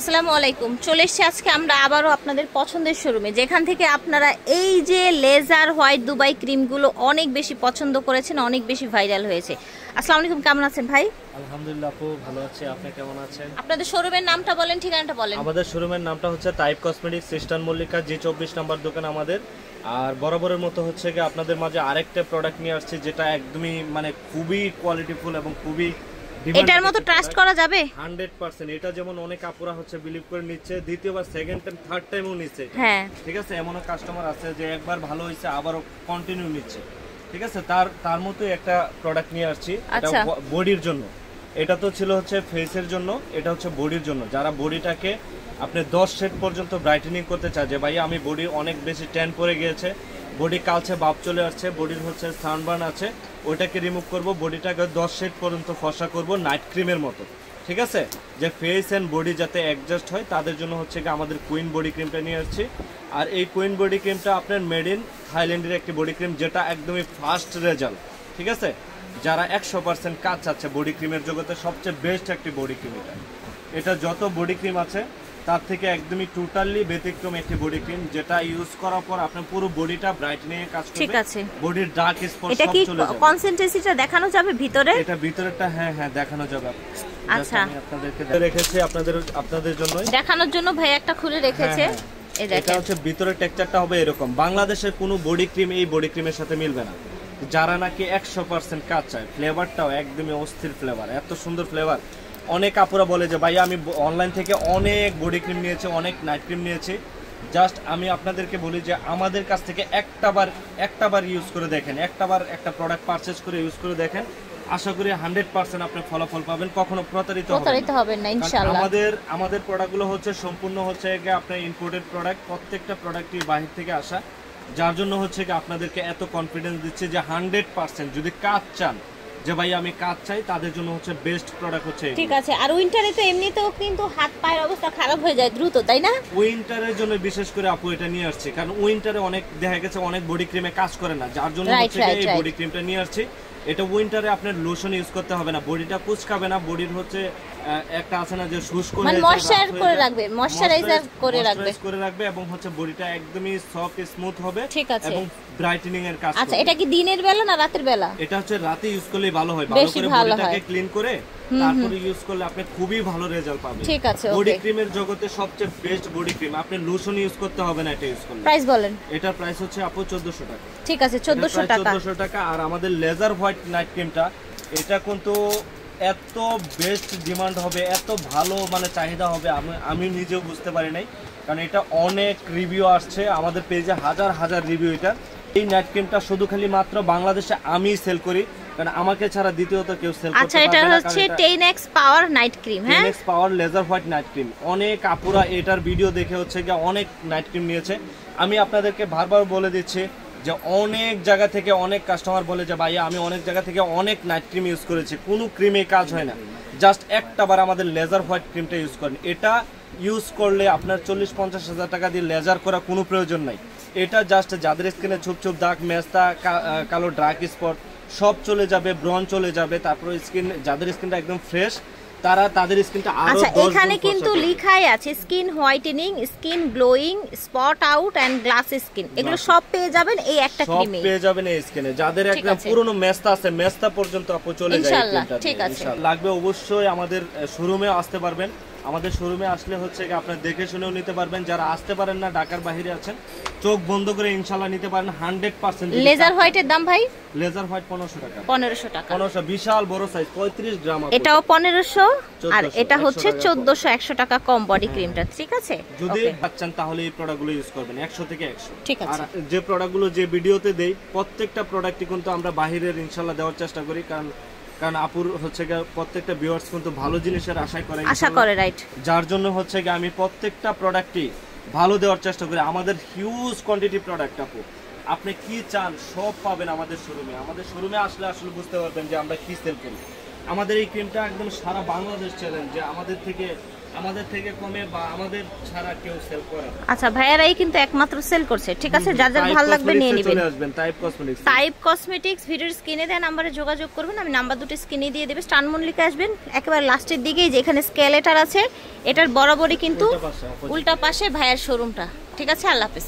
আসসালামু আলাইকুম। চলে এসেছি আজকে আমরা আবারও আপনাদের পছন্দের শোরুমে, যেখান থেকে আপনারা এই যে লেজার হোয়াইট দুবাই ক্রিমগুলো অনেক বেশি পছন্দ করেছেন, অনেক বেশি ভাইরাল হয়েছে। আসসালামু আলাইকুম, কেমন আছেন ভাই? আলহামদুলিল্লাহ আপু, ভালো আছি। আপনি কেমন আছেন? আপনাদের শোরুমের নামটা বলেন, ঠিকানাটা বলেন। আমাদের শোরুমের নামটা হচ্ছে type cosmetics, eastern Mallika, G24 number দোকান আমাদের। আর বরাবরের মতো হচ্ছে কি আপনাদের মাঝে আরেকটা প্রোডাক্ট নিয়ে আসছি, যেটা একদমই মানে খুবই কোয়ালিটিফুল এবং খুবই এটার মতো ট্রাস্ট করা যাবে 100%। এটা যেমন অনেক আপুরা হচ্ছে বিলিভ করে নিচ্ছে, দ্বিতীয়বার সেকেন্ড টাইম থার্ড টাইমও নিচ্ছে। হ্যাঁ, ঠিক আছে, এমনও কাস্টমার আছে যে একবার ভালো হয়েছে আবারও কন্টিনিউ নিচ্ছে। ঠিক আছে, তার মতোই একটা প্রোডাক্ট নিয়ে আসছি, এটা বডির জন্য। এটা তো ছিল হচ্ছে ফেসের জন্য, এটা হচ্ছে বডির জন্য। যারা বডিটাকে আপনি 10 শেড পর্যন্ত ব্রাইটেনিং করতে চায়, যে ভাই আমি বডি অনেক বেশি ট্যান পড়ে গিয়েছে, বডি কালচে ভাব চলে আসছে, বডির হচ্ছে সানবার্ন আছে, ওইটাকে রিমুভ করব, বডিটাকে 10 শেড পর্যন্ত ফর্সা করব নাইট ক্রিমের মতো। ঠিক আছে, যে ফেস অ্যান্ড বডি যাতে অ্যাডজাস্ট হয় তাদের জন্য হচ্ছে কি আমাদের কুইন বডি ক্রিমটা নিয়ে আসছি। আর এই কুইন বডি ক্রিমটা আপনার মেড ইন থাইল্যান্ডের একটি বডি ক্রিম, যেটা একদমই ফাস্ট রেজাল্ট। ঠিক আছে, যারা 100% কাজ চাচ্ছে বডি ক্রিমের জগতে সবচেয়ে বেস্ট একটি বডি ক্রিম এটা যত বডি ক্রিম আছে তার থেকে একদমই টোটালি ব্যতিক্রম একটি বডি ক্রিম, যেটা ইউজ করার পর আপনার পুরো বডিটা ব্রাইটনিং এর কাজ করবে। ঠিক আছে, বডির ডার্ক স্পট সব চলে যাবে। কনসেন্ট্রেসিটা দেখানো যাবে ভিতরে? এটা ভিতরেরটা হ্যাঁ দেখানো যাবে। আচ্ছা, আমি আপনাদেরকে রেখেছি আপনাদের জন্য দেখানোর জন্য ভাই একটা খুলে রেখেছে। এই দেখেন, এটা হচ্ছে ভিতরের টেক্সচারটা হবে এরকম। বাংলাদেশের কোনো বডি ক্রিম এই বডি ক্রিমের সাথে মিলবে না। যারা নাকি 100% কাজ চায়, ফ্লেভারটাও একদমই অস্থির ফ্লেভার, এত সুন্দর ফ্লেভার। অনেক আপুরা বলে যে ভাই আমি অনলাইন থেকে অনেক বডি ক্রিম নিয়েছি, অনেক নাইট ক্রিম নিয়েছি, জাস্ট আমি আপনাদেরকে বলি যে আমাদের কাছ থেকে একটাবার ইউজ করে দেখেন, একটা প্রোডাক্ট পারচেজ করে ইউজ করে দেখেন, আশা করি 100% আপনি ফলাফল পাবেন, কখনো প্রতারিত হবেন না ইনশাআল্লাহ। আমাদের প্রোডাক্টগুলো হচ্ছে সম্পূর্ণ হচ্ছে আপনার ইম্পোর্টেড প্রোডাক্ট, প্রত্যেকটা প্রোডাক্টই বাহির থেকে আসা, যার জন্য হচ্ছে কি আপনাদেরকে এত কনফিডেন্স দিচ্ছে যে 100% যদি কাজ চান, যে ভাই আমি কাজ চাই, তাদের জন্য হচ্ছে বেস্ট প্রোডাক্ট হচ্ছে। ঠিক আছে। আর উইন্টারে তো এমনিতেও কিন্তু হাত পায়ের অবস্থা খারাপ হয়ে যায় দ্রুত, তাই না? উইন্টারের জন্য বিশেষ করে আপু এটা নিয়ে আসছে, কারণ উইন্টারে অনেক দেখা গেছে অনেক বডি ক্রিমে কাজ করে না, যার জন্য হচ্ছে এই বডি ক্রিমটা নিয়ে আসছে। এটা উইন্টারে আপনার লোশন ইউজ করতে হবে না, বডিটা কুচকাবে না, বডির হচ্ছে একটা আছে না যে শুষ্ক হয়ে যায়, ময়শ্চারাইজার করে রাখবে এবং হচ্ছে বডিটা একদমই সফট স্মুথ হবে এবং ব্রাইটেনিং এর কাজ। আচ্ছা, এটা কি দিনের বেলা না রাতের বেলা? এটা হচ্ছে রাতে ইউজ করলেই ভালো হয়, ভালো করে বডিটাকে ক্লিন করে তারপরে ইউজ করলে আপনি খুবই ভালো রেজাল্ট পাবেন। ঠিক আছে, বডি ক্রিমের জগতে সবচেয়ে বেস্ট বডি ক্রিম, আপনি লোশন ইউজ করতে হবে না এটা ইউজ করলে। প্রাইস বলেন। এটার প্রাইস হচ্ছে আপু 1400 টাকা। ঠিক আছে, 1400 টাকা। আর আমাদের লেজার হোয়াইট নাইট ক্রিমটা, এটা কিন্তু এত বেস্ট ডিমান্ড হবে, এত ভালো মানে চাহিদা হবে, আমি নিজেও বুঝতে পারি নাই, কারণ এটা অনেক রিভিউ আসছে আমাদের পেজে, হাজার রিভিউ। এটা এই নাইট ক্রিমটা শুধু খালি মাত্র বাংলাদেশে আমি সেল করি, কারণ আমাকে ছাড়া দ্বিতীয়ত কেউ সেল করতে পারবে না। আচ্ছা, এটা হচ্ছে 10x পাওয়ার নাইট ক্রিম। হ্যাঁ, 10x পাওয়ার লেজার হোয়াইট নাইট ক্রিম। অনেক আপুরা এটার ভিডিও দেখে হচ্ছে কি অনেক নাইট ক্রিম নিয়েছে। আমি আপনাদেরকে বারবার বলে দিচ্ছি যে অনেক জায়গা থেকে অনেক কাস্টমার বলে যে ভাইয়া আমি অনেক জায়গা থেকে অনেক নাইট ক্রিম ইউজ করেছি, কোনো ক্রিমে কাজ হয় না, জাস্ট একটাবার আমাদের লেজার হোয়াইট ক্রিমটা ইউজ করেন। এটা ইউজ করলে আপনার 40-50 হাজার টাকা দিয়ে লেজার করা কোনো প্রয়োজন নাই। এটা জাস্ট যাদের স্কিনে ছোপ দাগ, মেস্তা, কালো ডার্ক স্পট সব চলে যাবে, ব্রন চলে যাবে, তারপরে স্কিন যাদের স্কিনটা একদম ফ্রেশ তাদের স্কিনটা আরো 10 গুণ। এখানে কিন্তু লেখাই আছে skin whitening, skin glowing, spot out and glass skin, এগুলো সব পেয়ে যাবেন এই একটা ক্রিমে। সব পেয়ে যাবেন এই স্কিনে। যাদের একদম পুরনো মেস্তা আছে, মেস্তা পর্যন্ত আপু চলে যায় ইনশাআল্লাহ। ঠিক আছে, লাগবে অবশ্যই আমাদের শোরুমে আসতে পারবেন। আমাদের শোরুমে আসলে হচ্ছে কি আপনারা দেখে শুনেও নিতে পারবেন। যারা আসতে পারেন না, ঢাকার বাইরে আছেন, চোখ বন্ধ করে ইনশাআল্লাহ নিতে পারেন 100%। লেজার হোয়াইটের দাম ভাই? লেজার হোয়াইট 1500 টাকা। 1500 টাকা। 1500 বিশাল বড় সাইজ 35 গ্রাম। এটাও 1500 আর এটা হচ্ছে 1400 টাকা কম বডি ক্রিমটা। ঠিক আছে, যদি চাচ্ছেন তাহলে এই প্রোডাক্টগুলো ইউজ করবেন 100 থেকে 100। ঠিক আছে। আর যে প্রোডাক্টগুলো যে ভিডিওতে দেই প্রত্যেকটা প্রোডাক্টই কিন্তু আমরা বাইরের ইনশাআল্লাহ দেওয়ার চেষ্টা করি, কারণ আপুর হচ্ছে প্রত্যেকটা ভিউয়ার্স কিন্তু ভালো জিনিসের আশা করে, রাইট। যার জন্য হচ্ছে আমি প্রত্যেকটা প্রোডাক্টই ভালো দেওয়ার চেষ্টা করি। আমাদের হিউজ কোয়ান্টিটি প্রোডাক্ট আপু, আপনি কি চান সব পাবেন আমাদের শোরুমে। আমাদের শোরুমে আসলে বুঝতে পারবেন যে আমরা কি সেল করি। আমাদের এই ক্রিমটা একদম সারা বাংলাদেশ চ্যালেঞ্জ, যে আমাদের থেকে আমাদের থেকে কমে বা আমাদের ছাড়া কেউ সেল করে না। আচ্ছা ভাইয়ারাই কিন্তু একমাত্র সেল করছে, ঠিক আছে, যার যার ভালো লাগবে নিয়ে নেবেন। চলে আসবেন টাইপ কসমেটিক্স, ভিডিওর স্ক্রিনে দেওয়া নম্বরে যোগাযোগ করবেন, আমি নাম্বার দুটো স্ক্রিনে দিয়ে দেবে। স্টান মল্লিকা আসবেন একেবারে লাস্টের দিকেই, যেখানে স্কেলেটার আছে এটার বরাবরই কিন্তু উল্টা পাশে ভাইয়ার শোরুমটা, ঠিক আছে। আল্লাহ হাফেজ।